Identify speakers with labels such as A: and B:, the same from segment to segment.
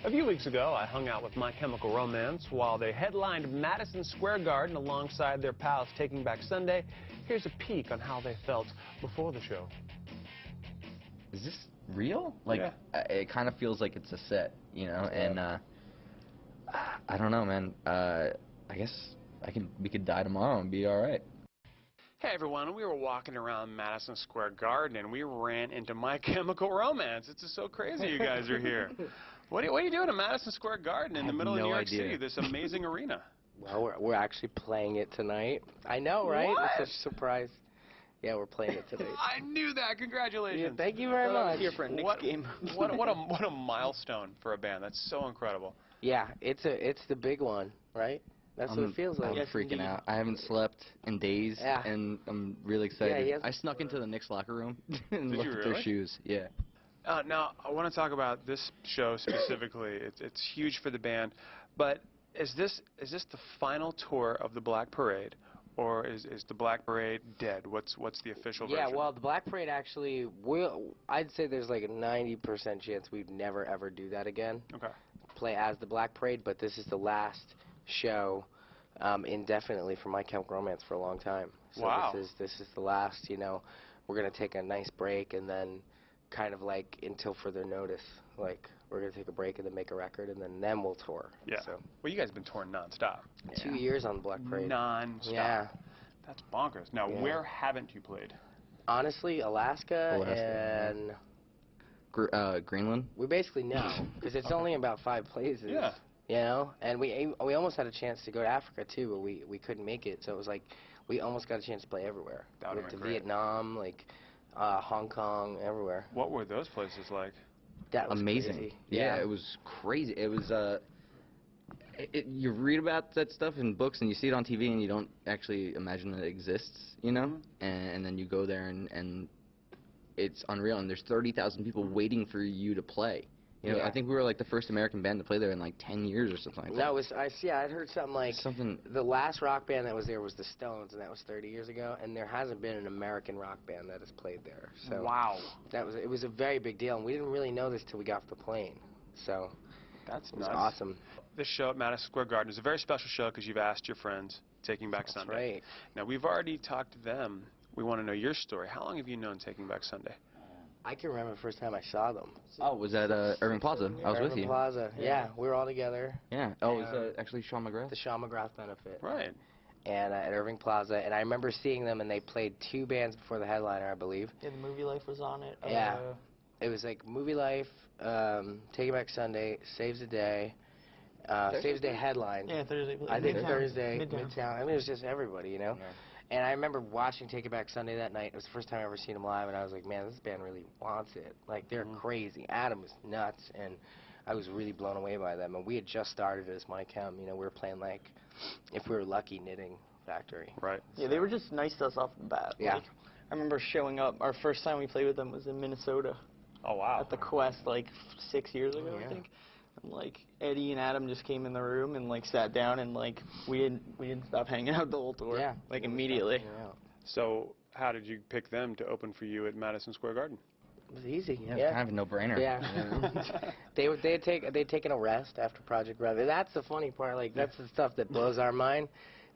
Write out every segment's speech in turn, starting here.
A: A few weeks ago, I hung out with My Chemical Romance while they headlined Madison Square Garden alongside their pals Taking Back Sunday. Here's a peek on how they felt before the show.
B: Is this real? Like,
A: yeah.
B: It kind of feels like it's a set, you know, and I don't know, man. I guess we could die tomorrow and be all right.
A: Hey everyone, we were walking around Madison Square Garden and we ran into My Chemical Romance. It's just so crazy you guys are here. What are you doing in Madison Square Garden in the middle of New York City, this amazing arena?
C: Well, we're actually playing it tonight. I know, right?
A: What?
C: It's such a surprise. Yeah, we're playing it tonight.
A: I knew that. Congratulations.
C: Yeah, thank you very much.
D: Here for a Knicks game.
A: what a milestone for a band. That's so incredible.
C: Yeah, it's the big one, right? That's what it feels like.
B: I'm freaking out. I haven't slept in days, and I'm really excited.
C: Yeah,
B: I snuck into the Knicks locker room and looked at their shoes. Yeah.
A: Now, I want to talk about this show specifically. It's huge for the band, but is this the final tour of the Black Parade, or is the Black Parade dead? What's the official version?
C: Yeah, well, the Black Parade actually I'd say there's like a 90% chance we'd never ever do that again.
A: Okay.
C: Play as the Black Parade, but this is the last show indefinitely for My Chemical Romance for a long time. So
A: wow.
C: This is the last, you know. We're going to take a nice break and then kind of like until further notice. Like we're going to take a break and then make a record and then we'll tour.
A: Yeah.
C: So.
A: Well, you guys have been touring nonstop.
C: 2 years on the Black Parade.
A: Nonstop.
C: Yeah.
A: That's bonkers. Now, where haven't you played?
C: Honestly, Alaska. And
B: Greenland?
C: We basically know because it's only about 5 places.
A: Yeah.
C: You know, and we almost had a chance to go to Africa too, but we couldn't make it. So it was like we almost got a chance to play everywhere. We went to Vietnam, like Hong Kong, everywhere.
A: What were those places like?
C: That was
B: amazing.
C: Crazy.
B: Yeah, it was crazy. It was you read about that stuff in books and you see it on TV and you don't actually imagine that it exists, you know? And then you go there and it's unreal. And there's 30,000 people waiting for you to play. You know, I think we were like the first American band to play there in like 10 years or something like that.
C: That was, I'd heard something like, the last rock band that was there was the Stones, and that was 30 years ago, and there hasn't been an American rock band that has played there. So
A: wow.
C: It was a very big deal, and we didn't really know this till we got off the plane. So
A: that's
C: nuts. Awesome.
A: This show at Madison Square Garden is a very special show because you've asked your friends, Taking Back Sunday.
C: That's right.
A: Now, we've already talked to them. We want to know your story. How long have you known Taking Back Sunday?
C: I can remember the first time I saw them.
B: Oh, was that Irving Plaza? I was with you.
C: Irving Plaza, yeah. We were all together.
B: Yeah. Oh, it was actually Sean McGrath?
C: The Sean McGrath benefit.
A: Right.
C: And at Irving Plaza, and I remember seeing them, and they played 2 bands before the headliner, I believe.
D: Yeah, the Movie Life was on it.
C: Yeah. It was like Movie Life, Taking Back Sunday, Saves the Day, Saves the Day headline.
D: Yeah, Thursday.
C: I think Thursday,
D: Midtown.
C: I mean, it was just everybody, you know? Yeah. And I remember watching Take It Back Sunday that night. It was the first time I ever seen them live, and I was like, man, this band really wants it. Like, they're crazy. Adam was nuts, and I was really blown away by them. And we had just started as My Chem. You know, we were playing, like, if we were lucky, Knitting Factory.
A: Right.
D: Yeah, they were just nice to us off the bat.
C: Yeah.
D: Like, I remember showing up. Our first time we played with them was in Minnesota.
A: Oh, wow.
D: At the Quest, like, 6 years ago, I think. And, like, Eddie and Adam just came in the room and, like, sat down, and, like, we didn't stop hanging out the whole tour.
C: Yeah.
D: Like, immediately.
A: So how did you pick them to open for you at Madison Square Garden?
C: It was easy.
B: Yeah, kind of a no-brainer.
C: Yeah. They'd taken a rest after Project Rev. That's the funny part. Like, that's the stuff that blows our mind.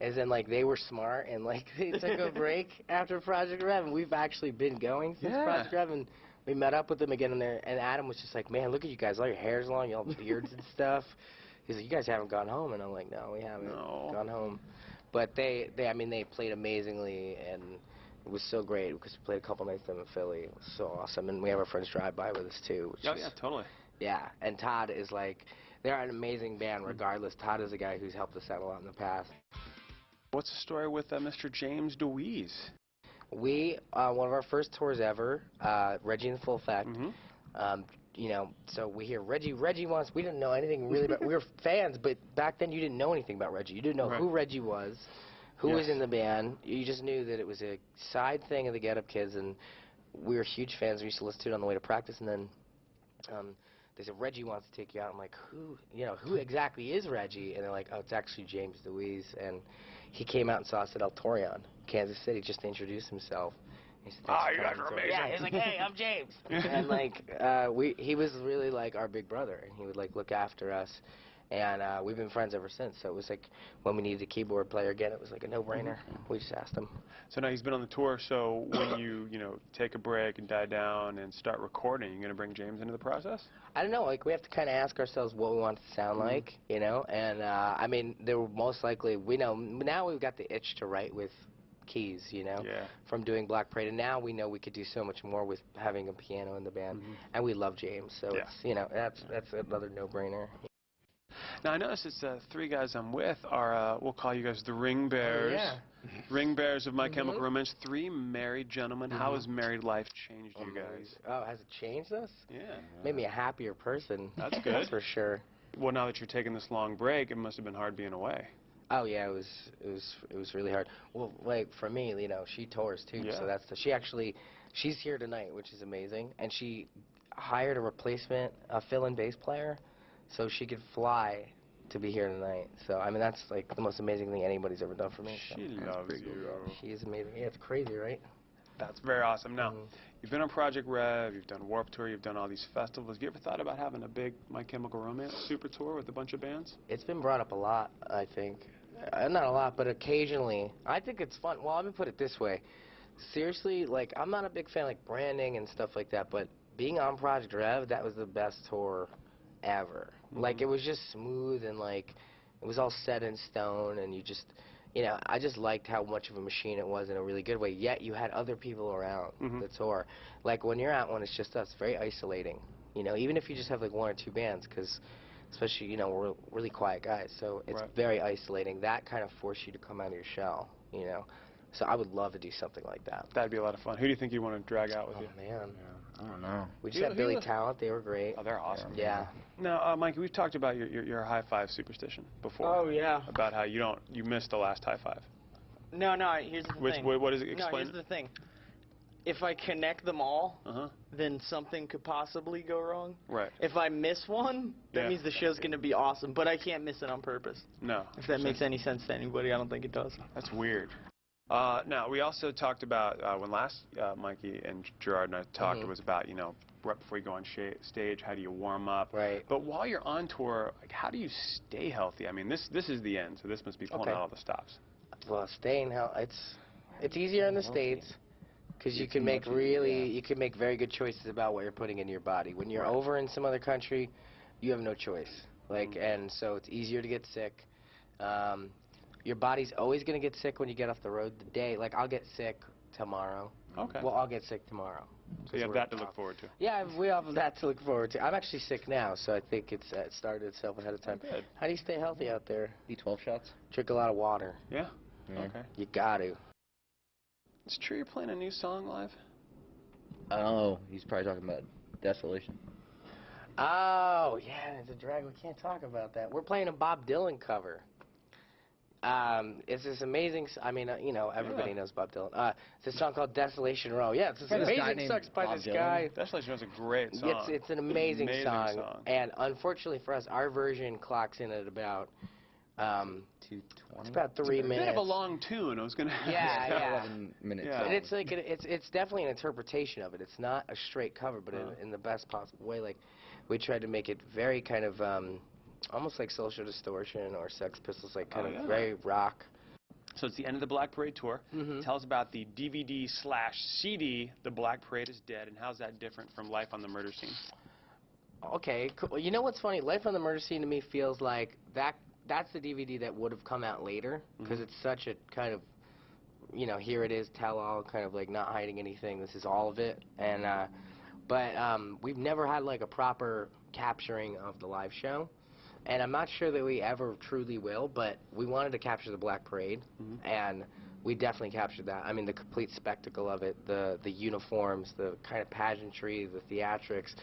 C: Is in, like, they were smart, and, like, they took a break after Project Rev, and we've actually been going since Project Rev, and we met up with them again in there, and Adam was just like, man, look at you guys, all your hair's long, you all have beards and stuff. He's like, you guys haven't gone home, and I'm like, no, we haven't gone home. But they played amazingly, and it was so great, because we played a couple nights in Philly. It was so awesome, and we have our friends drive by with us, too.
A: Oh, yeah, totally.
C: Yeah, and Todd is like, they're an amazing band regardless. Todd is a guy who's helped us out a lot in the past.
A: What's the story with Mr. James DeWeese?
C: We, one of our first tours ever, Reggie in Full Effect, you know, so we hear Reggie wants, we didn't know anything really about, we were fans, but back then you didn't know anything about Reggie. You didn't know who Reggie was, who was in the band. You just knew that it was a side thing of the Get Up Kids, and we were huge fans. We used to listen to it on the way to practice, and then they said, Reggie wants to take you out. I'm like, who exactly is Reggie? And they're like, oh, it's actually James DeWeese. And he came out and saw us at El Torreon, Kansas City, just to introduce himself. He said,
A: Ah,
C: "Thanks
A: you
C: for
A: guys
C: coming
A: are
C: to-"
A: amazing.
C: Yeah, he's like, "Hey, I'm James." And like, he was really like our big brother, and he would like look after us. And we've been friends ever since. So it was like when we needed a keyboard player again, it was like a no-brainer. We just asked him.
A: So now he's been on the tour, so when you know, take a break and die down and start recording, you going to bring James into the process?
C: I don't know, like we have to kind of ask ourselves what we want it to sound like, you know, and I mean, there will most likely, we know, now we've got the itch to write with keys, you know,
A: Yeah.
C: from doing Black Parade, and now we know we could do so much more with having a piano in the band, and we love James, so
A: Yeah.
C: it's, you know, that's another no-brainer.
A: Now I noticed it's three guys I'm with are, we'll call you guys the Ring Bears.
C: yeah.
A: Ring Bears of My Chemical Romance, three married gentlemen. How has married life changed you guys?
C: Oh, has it changed us?
A: Yeah.
C: Made me a happier person.
A: That's good.
C: For sure.
A: Well, now that you're taking this long break, it must have been hard being away.
C: Oh yeah, it was really hard. Well, like for me, you know, she tours too,
A: Yeah.
C: so she's here tonight, which is amazing, and she hired a replacement, a fill-in bass player, so she could fly to be here tonight. So I mean, that's like the most amazing thing anybody's ever done for me. So.
A: She loves you.
C: She is amazing. Yeah, it's crazy, right?
A: That's very awesome. Now, you've been on Project Rev, you've done Warped Tour, you've done all these festivals. Have you ever thought about having a big My Chemical Romance super tour with a bunch of bands?
C: It's been brought up a lot, I think. Not a lot, but occasionally. I think it's fun. Well, let me put it this way. Seriously, like, I'm not a big fan of like branding and stuff like that, but being on Project Rev, that was the best tour ever. Like, it was just smooth and like, it was all set in stone, and you just, you know, I just liked how much of a machine it was in a really good way, yet you had other people around the tour. Like, when you're out when it's just us, very isolating. You know, even if you just have like one or two bands, because especially, you know, we're really quiet guys, so it's very isolating. That kind of forced you to come out of your shell, you know. So I would love to do something like that.
A: That'd be a lot of fun. Who do you think you want to drag out with you?
C: Oh, man.
B: I don't know.
C: We just had Billy Talent. They were great.
A: Oh, they're awesome.
C: Yeah.
A: Now, Mikey, we've talked about your high five superstition before.
D: Oh yeah.
A: About how you missed the last high five.
D: No, here's the thing.
A: What is it?
D: No,
A: Explain.
D: here's the thing. If I connect them all,
A: Uh-huh.
D: then something could possibly go wrong.
A: Right.
D: If I miss one, that means the show's going to be awesome, but I can't miss it on purpose.
A: No.
D: If that makes any sense to anybody, I don't think it does.
A: That's weird. Now, we also talked about, when last Mikey and Gerard and I talked, it was about, you know, right before you go on stage, how do you warm up?
C: Right.
A: But while you're on tour, like, how do you stay healthy? I mean, this is the end, so this must be pulling out all the stops.
C: Well, staying healthy, it's easier in the States, because you can make you can make very good choices about what you're putting into your body. When you're over in some other country, you have no choice. Like, and so it's easier to get sick. Your body's always going to get sick when you get off the road. Like, I'll get sick tomorrow.
A: Okay.
C: Well, I'll get sick tomorrow.
A: So you have that to look forward to.
C: Yeah, we have that to look forward to. I'm actually sick now, so I think it started itself ahead of time.
A: Good.
C: How do you stay healthy out there?
B: Eat 12 shots?
C: Drink a lot of water.
A: Yeah?
B: Yeah.
A: Okay.
C: You got to.
A: It's true you're playing a new song live?
B: Oh, he's probably talking about Desolation.
C: Oh, yeah, it's a drag. We can't talk about that. We're playing a Bob Dylan cover. It's this amazing, I mean, you know, everybody knows Bob Dylan. It's a song called Desolation Row. Yeah, it's this
B: By this guy
C: amazing
B: named
C: song by
B: Bob
C: this
B: Dylan?
C: guy.
A: Desolation is a great song.
C: It's an amazing,
A: song.
C: And unfortunately for us, our version clocks in at about
B: 2:20.
C: it's about 3
A: It's a
C: minutes.
A: bit of a long tune. I was gonna.
C: Yeah.
B: 11 minutes.
A: Yeah.
C: And it's like it's definitely an interpretation of it. It's not a straight cover, but in the best possible way. Like, we tried to make it very kind of almost like Social Distortion or Sex Pistols, like kind of very rock.
A: So it's the end of the Black Parade tour. Tell us about the DVD/CD, The Black Parade is Dead, and how's that different from Life on the Murder Scene?
C: Okay, cool. Well, you know what's funny? Life on the Murder Scene to me feels like that's the DVD that would have come out later, because it's such a kind of, you know, here it is, tell all, kind of like not hiding anything. This is all of it. And but we've never had like a proper capturing of the live show. And I'm not sure that we ever truly will, but we wanted to capture the Black Parade, and we definitely captured that. I mean, the complete spectacle of it, the uniforms, the kind of pageantry, the theatrics,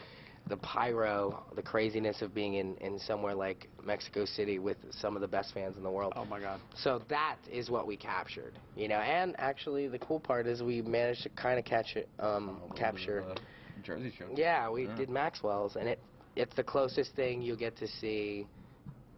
C: the pyro, the craziness of being in somewhere like Mexico City with some of the best fans in the world.
A: Oh my God.
C: So that is what we captured, you know. And actually, the cool part is we managed to kind of capture.
B: Jersey show.
C: Yeah, we did Maxwell's, and it's the closest thing you'll get to see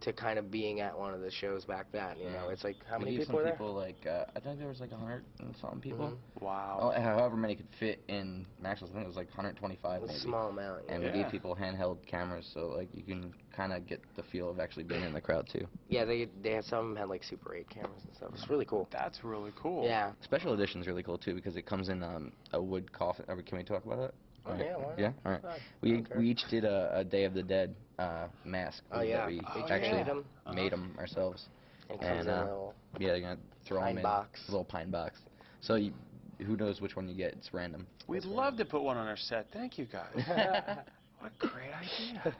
C: to kind of being at one of the shows back then. You know, it's like how
B: We
C: many
B: gave
C: people were
B: some
C: there?
B: people like I think there was like 100 and something people.
A: Wow.
B: Oh, however many could fit in Maxwell's. I think it was like 125
C: A
B: maybe.
C: small amount. Yeah.
B: And we
A: Yeah.
B: gave people handheld cameras, so like you can kind of get the feel of actually being in the crowd too.
C: Yeah, they had some of them had like Super 8 cameras and stuff. It's really cool.
A: That's really cool.
C: Yeah.
B: Special edition's really cool too because it comes in a wood coffin. Can we talk about that?
C: Oh yeah, why not?
B: Yeah. All right.
C: Fine.
B: We
C: I don't care.
B: each did a Day of the Dead mask
C: Oh yeah.
B: that we
C: They
B: actually
C: made 'em.
B: made them ourselves.
C: It comes in a little
B: Yeah, you're gonna throw
C: pine
B: them in
C: box.
B: a little pine box. So who knows which one you get? It's random.
A: We'd love to put one on our set. Thank you, guys. What a great idea.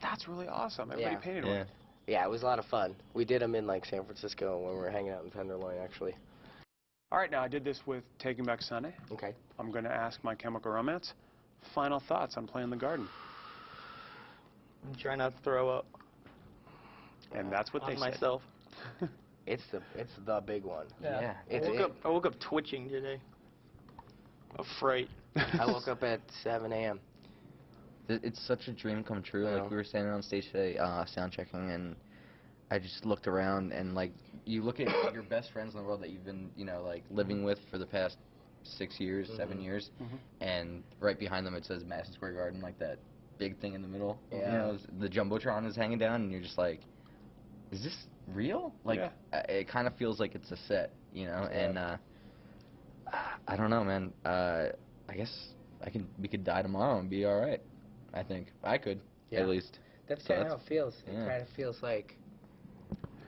A: That's really awesome. Everybody
C: Yeah.
A: painted
B: Yeah.
A: one.
C: Yeah, it was a lot of fun. We did them in like San Francisco when we were hanging out in Tenderloin, actually.
A: All right, now I did this with Taking Back Sunday.
C: Okay.
A: I'm going to ask My Chemical Romance. Final thoughts on Playing the Garden.
D: Try not to throw up
A: And that's what
D: on
A: they
D: myself.
C: It's the big one.
B: Yeah.
C: It's
D: I woke up twitching today. Of fright.
A: said.
C: I woke up at 7 a.m.
B: It's such a dream come true.
C: Yeah.
B: Like we were standing on stage today, sound checking, and I just looked around and like you look at your best friends in the world that you've been, like living with for the past 6 years, 7 years, and right behind them it says Madison Square Garden, like that big thing in the middle.
C: Yeah.
B: The jumbotron is hanging down, and you're just like, is this real? Like it kind of feels like it's a set, and I don't know, man. I guess we could die tomorrow and be all right. I think I could, at least.
C: That's
B: So
C: kind of how it feels. It
B: yeah.
C: kind of feels like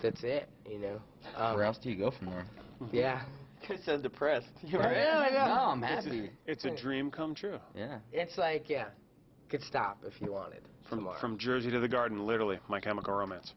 C: that's it,
B: Where else do you go from there?
C: Yeah.
D: You said depressed. You were
C: Yeah, I know.
B: No, I'm happy.
A: It's a dream come true.
B: Yeah.
C: It's like, could stop if you wanted tomorrow.
A: From Jersey to the Garden, literally, My Chemical Romance.